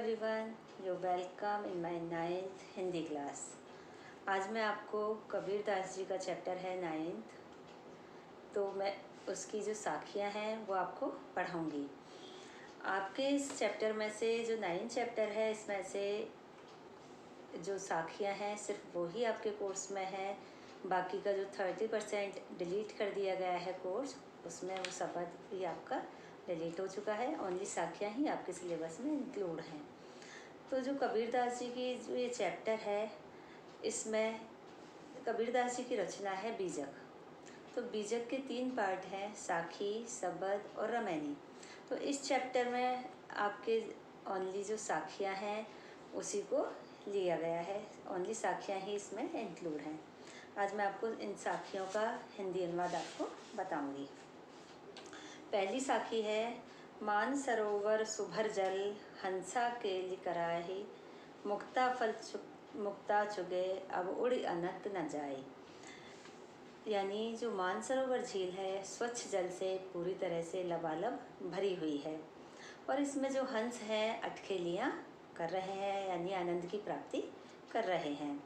everyone, you're welcome in my 9th Hindi class. आज मैं आपको कबीर दास जी का चैप्टर है 9th, तो मैं उसकी जो साखियाँ हैं वो आपको पढ़ाऊँगी। आपके इस चैप्टर में से जो 9th चैप्टर है, इसमें से जो साखियाँ हैं सिर्फ वो ही आपके कोर्स में है। बाकी का जो 30% डिलीट कर दिया गया है कोर्स, उसमें वो शब्द भी आपका डिलीट हो चुका है। ओनली साखियाँ ही आपके सिलेबस में इंक्लूड हैं। तो जो कबीरदास जी की जो ये चैप्टर है, इसमें कबीरदास जी की रचना है बीजक। तो बीजक के 3 पार्ट हैं, साखी, शब्द और रमैनी। तो इस चैप्टर में आपके ओनली जो साखियाँ हैं उसी को लिया गया है। ओनली साखियाँ ही इसमें इंक्लूड हैं। आज मैं आपको इन साखियों का हिंदी अनुवाद आपको बताऊंगी। पहली साखी है, मान सरोवर सुभर जल हंसा केली कराही, मुक्ता चुगे अब उड़ी अनंत न जाए। यानी जो मानसरोवर झील है स्वच्छ जल से पूरी तरह से लबालब भरी हुई है और इसमें जो हंस हैं अटखेलियाँ कर रहे हैं, यानी आनंद की प्राप्ति कर रहे हैं।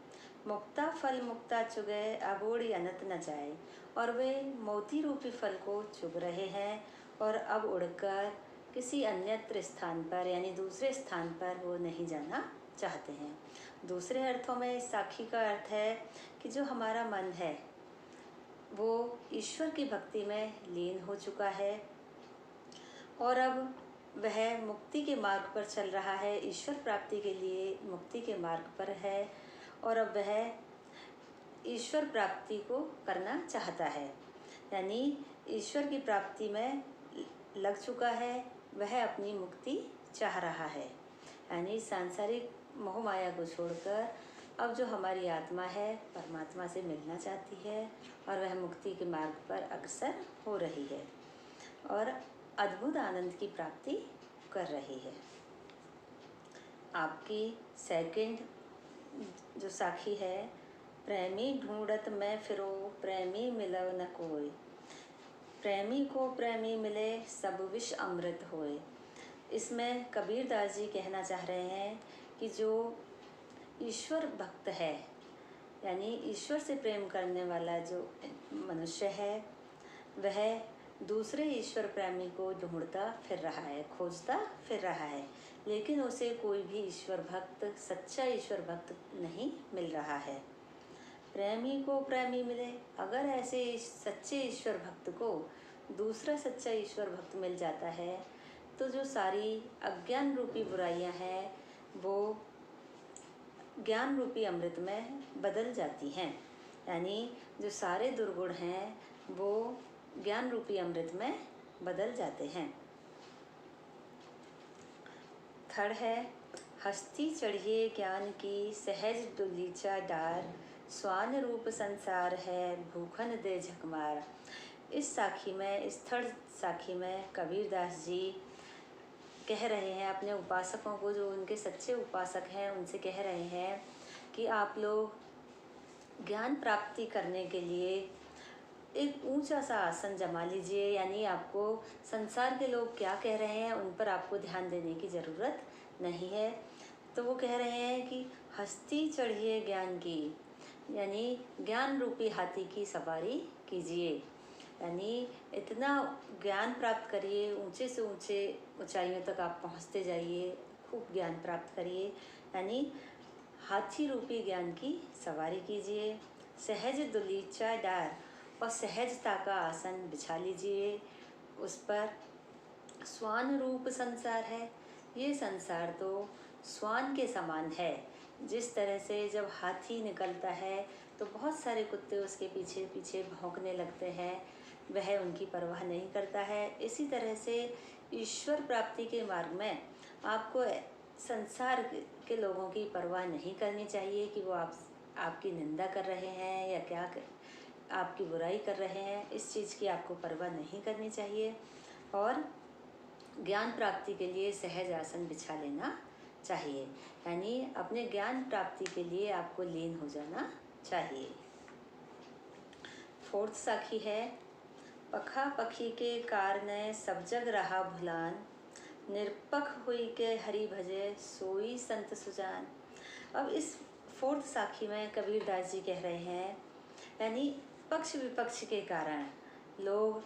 मुक्ता चुगे अब उड़ी अनंत न जाए, और वे मोती रूपी फल को चुग रहे हैं और अब उड़कर किसी अन्यत्र स्थान पर यानी दूसरे स्थान पर वो नहीं जाना चाहते हैं। दूसरे अर्थों में इस साखी का अर्थ है कि जो हमारा मन है वो ईश्वर की भक्ति में लीन हो चुका है और अब वह मुक्ति के मार्ग पर चल रहा है, ईश्वर प्राप्ति के लिए मुक्ति के मार्ग पर है और अब वह ईश्वर प्राप्ति को करना चाहता है, यानी ईश्वर की प्राप्ति में लग चुका है, वह अपनी मुक्ति चाह रहा है। यानी सांसारिक मोह माया को छोड़कर अब जो हमारी आत्मा है परमात्मा से मिलना चाहती है और वह मुक्ति के मार्ग पर अग्रसर हो रही है और अद्भुत आनंद की प्राप्ति कर रही है। आपकी सेकंड जो साखी है, प्रेमी ढूंढत मैं फिरो प्रेमी मिलो न कोई, प्रेमी को प्रेमी मिले सब विष अमृत होए। इसमें कबीरदास जी कहना चाह रहे हैं कि जो ईश्वर भक्त है, यानी ईश्वर से प्रेम करने वाला जो मनुष्य है, वह दूसरे ईश्वर प्रेमी को ढूंढता फिर रहा है, खोजता फिर रहा है, लेकिन उसे कोई भी ईश्वर भक्त, सच्चा ईश्वर भक्त नहीं मिल रहा है। प्रेमी को प्रेमी मिले, अगर ऐसे सच्चे ईश्वर भक्त को दूसरा सच्चा ईश्वर भक्त मिल जाता है तो जो सारी अज्ञान रूपी बुराइयां हैं वो ज्ञान रूपी अमृत में बदल जाती हैं, यानी जो सारे दुर्गुण हैं वो ज्ञान रूपी अमृत में बदल जाते हैं। थर्ड है, हस्ती चढ़िए ज्ञान की सहज डुलीचा डार, स्वान रूप संसार है भूखन दे झकमार। इस साखी में, इस थर्ड साखी में कबीरदास जी कह रहे हैं अपने उपासकों को, जो उनके सच्चे उपासक हैं उनसे कह रहे हैं कि आप लोग ज्ञान प्राप्ति करने के लिए एक ऊंचा सा आसन जमा लीजिए, यानी आपको संसार के लोग क्या कह रहे हैं उन पर आपको ध्यान देने की ज़रूरत नहीं है। तो वो कह रहे हैं कि हस्ती चढ़िए ज्ञान की, यानी ज्ञान रूपी हाथी की सवारी कीजिए, यानी इतना ज्ञान प्राप्त करिए, ऊंचे से ऊंचे ऊंचाइयों तक आप पहुंचते जाइए, खूब ज्ञान प्राप्त करिए, यानी हाथी रूपी ज्ञान की सवारी कीजिए। सहज दुलीचा डार, और सहजता का आसन बिछा लीजिए, उस पर स्वान रूप संसार है। ये संसार तो स्वान के समान है। जिस तरह से जब हाथी निकलता है तो बहुत सारे कुत्ते उसके पीछे पीछे भौंकने लगते हैं, वह उनकी परवाह नहीं करता है। इसी तरह से ईश्वर प्राप्ति के मार्ग में आपको संसार के लोगों की परवाह नहीं करनी चाहिए कि वो आपकी निंदा कर रहे हैं या क्या आपकी बुराई कर रहे हैं। इस चीज़ की आपको परवाह नहीं करनी चाहिए और ज्ञान प्राप्ति के लिए सहज आसन बिछा लेना चाहिए, यानी अपने ज्ञान प्राप्ति के लिए आपको लीन हो जाना चाहिए। फोर्थ साखी है, पखा पखी के कारणे सब जग रहा भुलान, निरपख हुई के हरि भजे सोई संत सुजान। अब इस फोर्थ साखी में कबीरदास जी कह रहे हैं, यानी पक्ष विपक्ष के कारण लोग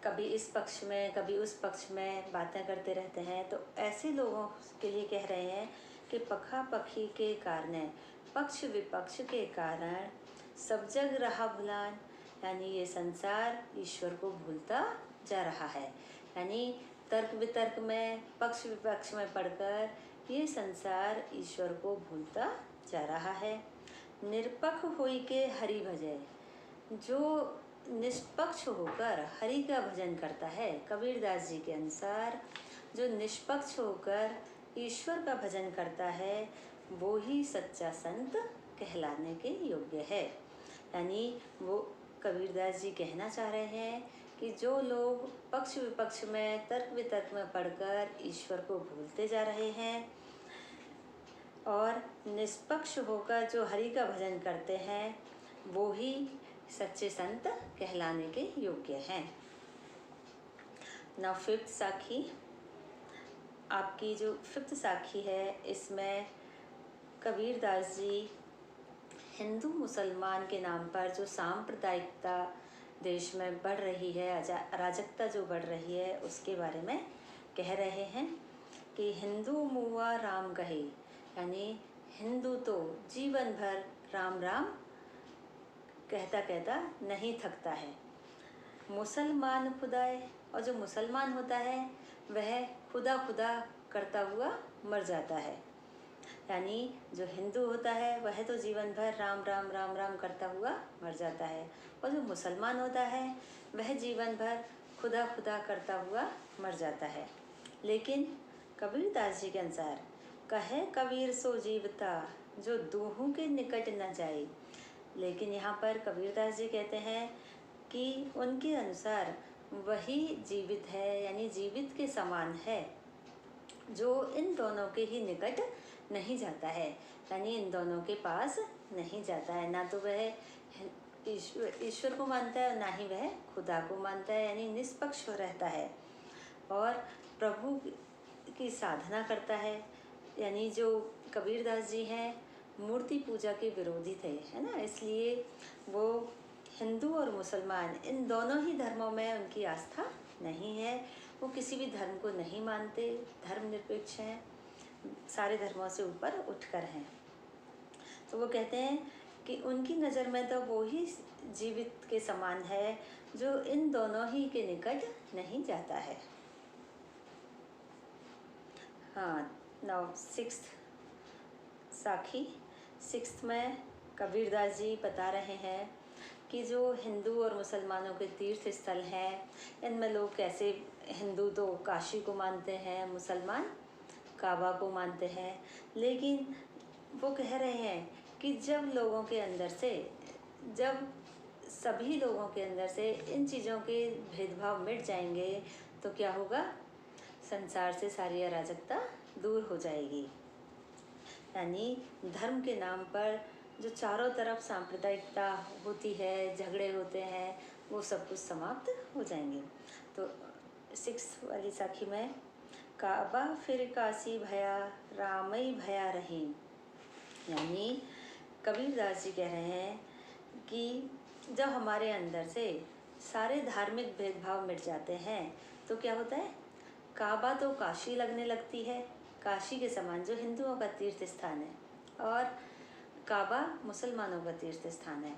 कभी इस पक्ष में कभी उस पक्ष में बातें करते रहते हैं, तो ऐसे लोगों के लिए कह रहे हैं कि पखापखी के कारण, पक्ष विपक्ष के कारण सब जग रहा भुलान, यानी ये संसार ईश्वर को भूलता जा रहा है। यानी तर्क वितर्क में, पक्ष विपक्ष में पढ़कर ये संसार ईश्वर को भूलता जा रहा है। निरपख होई के हरि भजे, जो निष्पक्ष होकर हरि का भजन करता है, कबीरदास जी के अनुसार जो निष्पक्ष होकर ईश्वर का भजन करता है वो ही सच्चा संत कहलाने के योग्य है। यानी वो कबीरदास जी कहना चाह रहे हैं कि जो लोग पक्ष विपक्ष में, तर्क वितर्क में पढ़कर ईश्वर को भूलते जा रहे हैं और निष्पक्ष होकर जो हरि का भजन करते हैं वो ही सच्चे संत कहलाने के योग्य हैं। नाउ फिफ्थ साखी, आपकी जो फिफ्थ साखी है इसमें कबीरदास जी हिंदू मुसलमान के नाम पर जो सांप्रदायिकता देश में बढ़ रही है, अराजकता जो बढ़ रही है, उसके बारे में कह रहे हैं कि हिंदू मुआ राम कहे, यानी हिंदू तो जीवन भर राम राम कहता कहता नहीं थकता है। मुसलमान खुदाए, और जो मुसलमान होता है वह खुदा खुदा करता हुआ मर जाता है। यानी जो हिंदू होता है वह तो जीवन भर राम राम राम राम करता हुआ मर जाता है, और जो मुसलमान होता है वह जीवन भर खुदा खुदा करता हुआ मर जाता है। लेकिन कबीरदास जी के अनुसार कहे कबीर सो जीवता, जो दूहों के निकट न जाए। लेकिन यहाँ पर कबीरदास जी कहते हैं कि उनके अनुसार वही जीवित है, यानी जीवित के समान है, जो इन दोनों के ही निकट नहीं जाता है, यानी इन दोनों के पास नहीं जाता है। ना तो वह ईश्वर को मानता है, ना ही वह खुदा को मानता है, यानी निष्पक्ष रहता है और प्रभु की साधना करता है। यानी जो कबीरदास जी हैं मूर्ति पूजा के विरोधी थे, है ना, इसलिए वो हिंदू और मुसलमान इन दोनों ही धर्मों में उनकी आस्था नहीं है। वो किसी भी धर्म को नहीं मानते, धर्मनिरपेक्ष हैं, सारे धर्मों से ऊपर उठकर हैं। तो वो कहते हैं कि उनकी नज़र में तो वो ही जीवित के समान है जो इन दोनों ही के निकट नहीं जाता है। हाँ, नाउ सिक्स्थ साखी, सिक्स्थ में कबीरदास जी बता रहे हैं कि जो हिंदू और मुसलमानों के तीर्थ स्थल हैं, इनमें लोग कैसे, हिंदू तो काशी को मानते हैं, मुसलमान काबा को मानते हैं। लेकिन वो कह रहे हैं कि जब लोगों के अंदर से, जब सभी लोगों के अंदर से इन चीज़ों के भेदभाव मिट जाएंगे तो क्या होगा, संसार से सारी अराजकता दूर हो जाएगी। यानी धर्म के नाम पर जो चारों तरफ सांप्रदायिकता होती है, झगड़े होते हैं, वो सब कुछ समाप्त हो जाएंगे। तो सिक्स्थ वाली साखी में काबा फिर काशी भया रामई भया रहीम, यानी कबीरदास जी कह रहे हैं कि जब हमारे अंदर से सारे धार्मिक भेदभाव मिट जाते हैं तो क्या होता है, काबा तो काशी लगने लगती है, काशी के समान, जो हिंदुओं का तीर्थ स्थान है, और काबा मुसलमानों का तीर्थ स्थान है।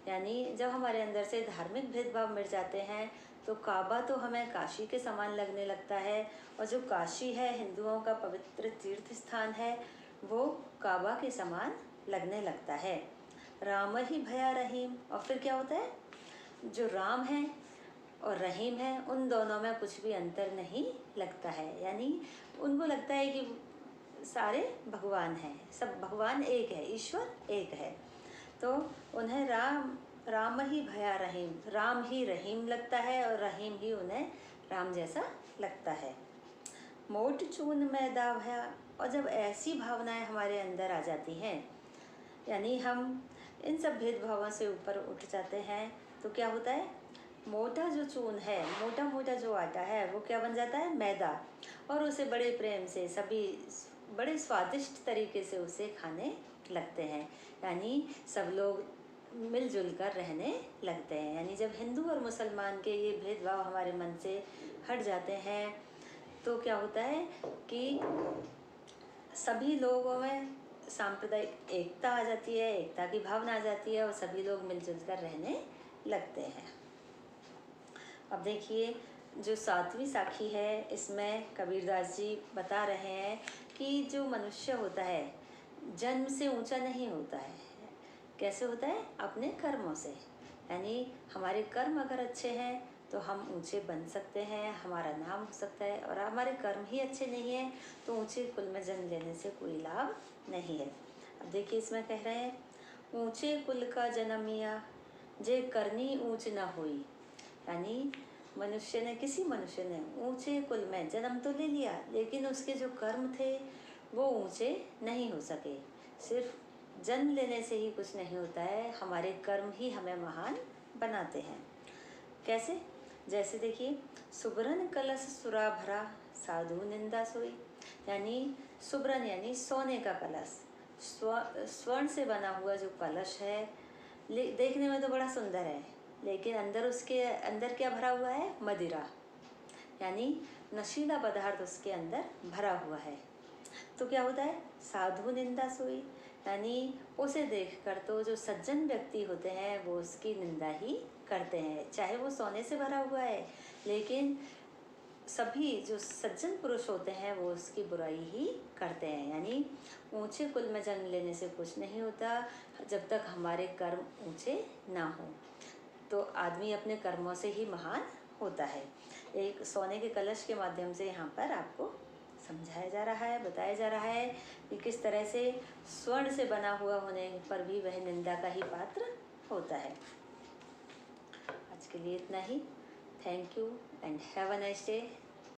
यानी जब हमारे अंदर से धार्मिक भेदभाव मिट जाते हैं तो काबा तो हमें काशी के समान लगने लगता है, और जो काशी है हिंदुओं का पवित्र तीर्थ स्थान है, वो काबा के समान लगने लगता है। राम ही भया रहीम, और फिर क्या होता है, जो राम है और रहीम है उन दोनों में कुछ भी अंतर नहीं लगता है। यानी उनको लगता है कि सारे भगवान हैं, सब भगवान एक है, ईश्वर एक है। तो उन्हें राम ही भया रहीम, राम ही रहीम लगता है और रहीम ही उन्हें राम जैसा लगता है। मोट चून मैदा भया, और जब ऐसी भावनाएं हमारे अंदर आ जाती हैं, यानी हम इन सब भेदभावों से ऊपर उठ जाते हैं, तो क्या होता है, मोटा जो चून है, मोटा मोटा जो आटा है, वो क्या बन जाता है, मैदा। और उसे बड़े प्रेम से सभी बड़े स्वादिष्ट तरीके से उसे खाने लगते हैं। यानी सब लोग मिलजुल कर रहने लगते हैं। यानी जब हिंदू और मुसलमान के ये भेदभाव हमारे मन से हट जाते हैं तो क्या होता है कि सभी लोगों में सांप्रदायिक एकता आ जाती है, एकता की भावना आ जाती है और सभी लोग मिलजुल कर रहने लगते हैं। अब देखिए, जो 7वीं साखी है, इसमें कबीरदास जी बता रहे हैं कि जो मनुष्य होता है जन्म से ऊंचा नहीं होता है। कैसे होता है, अपने कर्मों से। यानी हमारे कर्म अगर अच्छे हैं तो हम ऊंचे बन सकते हैं, हमारा नाम हो सकता है। और हमारे कर्म ही अच्छे नहीं हैं तो ऊंचे कुल में जन्म लेने से कोई लाभ नहीं है। अब देखिए, इसमें कह रहे हैं, ऊंचे कुल का जन्मिया जे करनी ऊंच न हुई। यानी किसी मनुष्य ने ऊंचे कुल में जन्म तो ले लिया, लेकिन उसके जो कर्म थे वो ऊंचे नहीं हो सके। सिर्फ जन्म लेने से ही कुछ नहीं होता है, हमारे कर्म ही हमें महान बनाते हैं। कैसे, जैसे देखिए, सुबरन कलश सुरा भरा साधु निंदा सोई। यानी सुबरन यानी सोने का कलश, स्वर्ण से बना हुआ जो कलश है, देखने में तो बड़ा सुंदर है, लेकिन उसके अंदर क्या भरा हुआ है, मदिरा। यानी नशीला पदार्थ उसके अंदर भरा हुआ है। तो क्या होता है, साधु निंदा सोई। यानी उसे देखकर तो जो सज्जन व्यक्ति होते हैं वो उसकी निंदा ही करते हैं, चाहे वो सोने से भरा हुआ है, लेकिन सभी जो सज्जन पुरुष होते हैं वो उसकी बुराई ही करते हैं। यानी ऊंचे कुल में जन्म लेने से कुछ नहीं होता जब तक हमारे कर्म ऊंचे ना हो। तो आदमी अपने कर्मों से ही महान होता है। एक सोने के कलश के माध्यम से यहाँ पर आपको समझाया जा रहा है, बताया जा रहा है कि किस तरह से स्वर्ण से बना हुआ होने पर भी वह निंदा का ही पात्र होता है। आज के लिए इतना ही। Thank you and have a nice day.